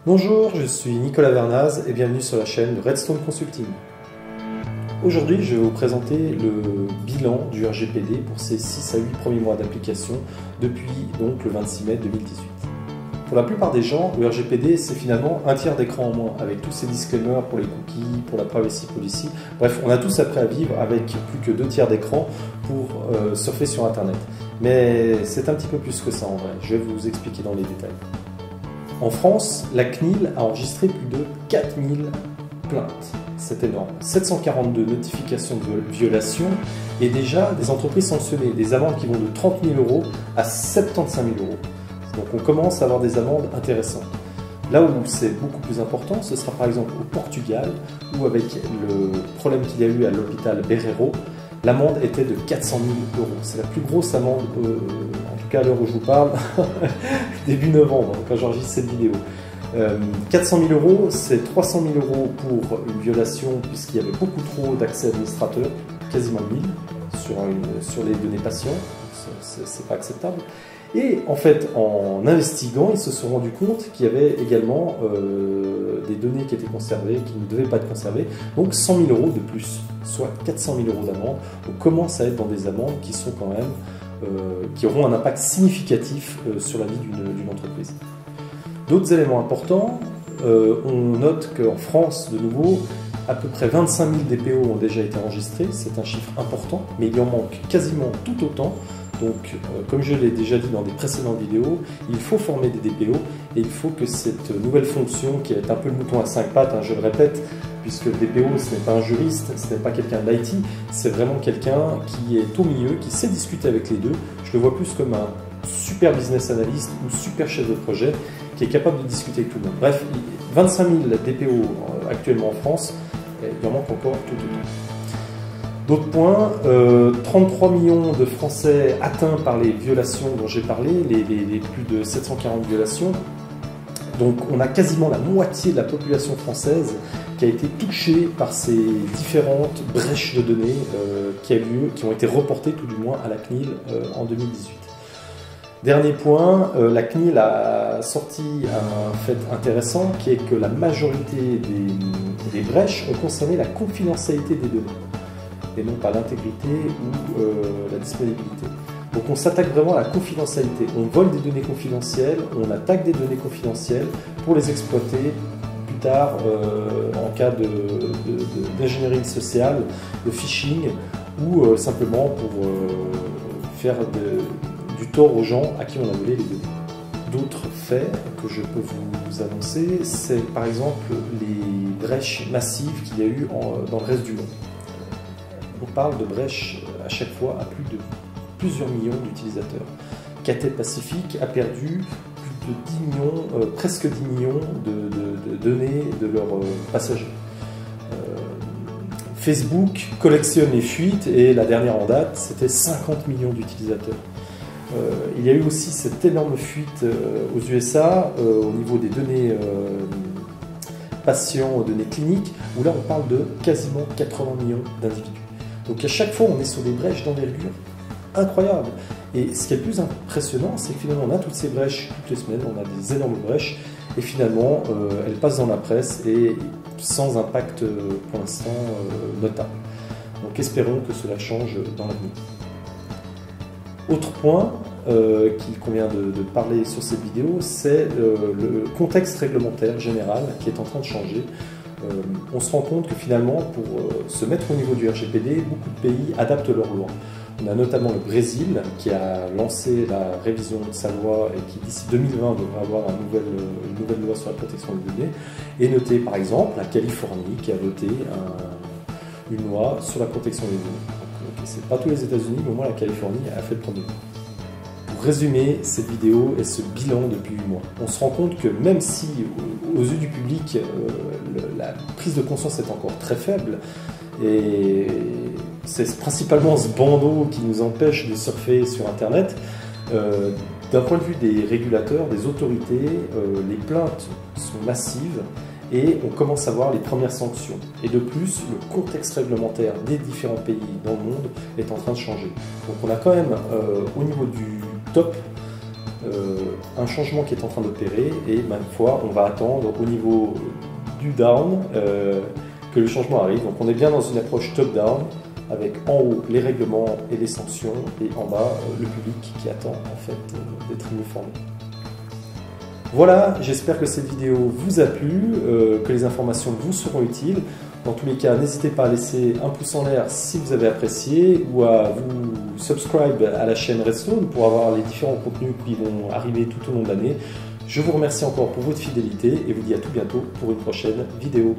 Bonjour, je suis Nicolas Vernaz et bienvenue sur la chaîne de Redstone Consulting. Aujourd'hui, je vais vous présenter le bilan du RGPD pour ces 6 à 8 premiers mois d'application depuis donc le 26 mai 2018. Pour la plupart des gens, le RGPD c'est finalement un tiers d'écran en moins avec tous ces disclaimers pour les cookies, pour la privacy policy. Bref, on a tous appris à vivre avec plus que 2 tiers d'écran pour surfer sur Internet. Mais c'est un petit peu plus que ça en vrai, je vais vous expliquer dans les détails. En France, la CNIL a enregistré plus de 4000 plaintes. C'est énorme. 742 notifications de violation et déjà des entreprises sanctionnées, des amendes qui vont de 30 000 € à 75 000 €. Donc on commence à avoir des amendes intéressantes. Là où c'est beaucoup plus important, ce sera par exemple au Portugal, où avec le problème qu'il y a eu à l'hôpital Berreiro, l'amende était de 400 000 €. C'est la plus grosse amende, en tout cas à l'heure où je vous parle, début novembre, quand j'enregistre cette vidéo. 400 000 €, c'est 300 000 € pour une violation, puisqu'il y avait beaucoup trop d'accès administrateurs, quasiment 1000 sur les données patients, c'est pas acceptable. Et en fait, en investiguant, ils se sont rendus compte qu'il y avait également des données qui étaient conservées, qui ne devaient pas être conservées, donc 100 000 € de plus, soit 400 000 € d'amende. On commence à être dans des amendes qui sont quand même, qui auront un impact significatif sur la vie d'une entreprise. D'autres éléments importants, on note qu'en France, de nouveau, à peu près 25 000 DPO ont déjà été enregistrés, c'est un chiffre important, mais il y en manque quasiment tout autant. Donc, comme je l'ai déjà dit dans des précédentes vidéos, il faut former des DPO et il faut que cette nouvelle fonction, qui est un peu le mouton à 5 pattes, je le répète, puisque le DPO ce n'est pas un juriste, ce n'est pas quelqu'un d'IT, c'est vraiment quelqu'un qui est au milieu, qui sait discuter avec les deux. Je le vois plus comme un super business analyst ou super chef de projet qui est capable de discuter avec tout le monde. Bref, 25 000 DPO actuellement en France, il en manque encore tout autant. D'autres points, 33 millions de Français atteints par les violations dont j'ai parlé, les plus de 740 violations. Donc on a quasiment la moitié de la population française qui a été touchée par ces différentes brèches de données qui ont été reportées tout du moins à la CNIL en 2018. Dernier point, la CNIL a sorti un fait intéressant qui est que la majorité des brèches ont concerné la confidentialité des données et non pas l'intégrité ou la disponibilité. Donc on s'attaque vraiment à la confidentialité. On vole des données confidentielles, on attaque des données confidentielles pour les exploiter plus tard en cas d'ingénierie sociale, de phishing ou simplement pour faire du tort aux gens à qui on a volé les données. D'autres faits que je peux vous annoncer, c'est par exemple les brèches massives qu'il y a eu dans le reste du monde. On parle de brèches à chaque fois à plus de plusieurs millions d'utilisateurs. Cathay Pacific a perdu plus de 10 millions, presque 10 millions de données de leurs passagers. Facebook collectionne les fuites et la dernière en date, c'était 50 millions d'utilisateurs. Il y a eu aussi cette énorme fuite aux USA au niveau des données patients, données cliniques, où là on parle de quasiment 80 millions d'individus. Donc à chaque fois, on est sur des brèches d'envergure incroyables. Et ce qui est le plus impressionnant, c'est que finalement, on a toutes ces brèches toutes les semaines, on a des énormes brèches, et finalement, elles passent dans la presse et sans impact pour l'instant notable. Donc espérons que cela change dans l'avenir. Autre point qu'il convient de parler sur cette vidéo, c'est le contexte réglementaire général qui est en train de changer. On se rend compte que finalement, pour se mettre au niveau du RGPD, beaucoup de pays adaptent leurs lois. On a notamment le Brésil qui a lancé la révision de sa loi et qui d'ici 2020 devrait avoir une nouvelle loi sur la protection des données. Et noté par exemple la Californie qui a voté une loi sur la protection des données. Donc, c'est pas tous les États-Unis, mais au moins la Californie a fait le premier. Pour résumer cette vidéo et ce bilan depuis 8 mois, on se rend compte que même si aux yeux du public la prise de conscience est encore très faible et c'est principalement ce bandeau qui nous empêche de surfer sur Internet, d'un point de vue des régulateurs, des autorités, les plaintes sont massives et on commence à voir les premières sanctions. Et de plus, le contexte réglementaire des différents pays dans le monde est en train de changer. Donc on a quand même au niveau du top un changement qui est en train d'opérer et ma foi, on va attendre au niveau du down que le changement arrive. Donc on est bien dans une approche top-down avec en haut les règlements et les sanctions et en bas le public qui attend en fait d'être mieux formé. Voilà, j'espère que cette vidéo vous a plu, que les informations vous seront utiles. Dans tous les cas, n'hésitez pas à laisser un pouce en l'air si vous avez apprécié ou à vous subscribe à la chaîne Redstone pour avoir les différents contenus qui vont arriver tout au long de l'année. Je vous remercie encore pour votre fidélité et vous dis à tout bientôt pour une prochaine vidéo.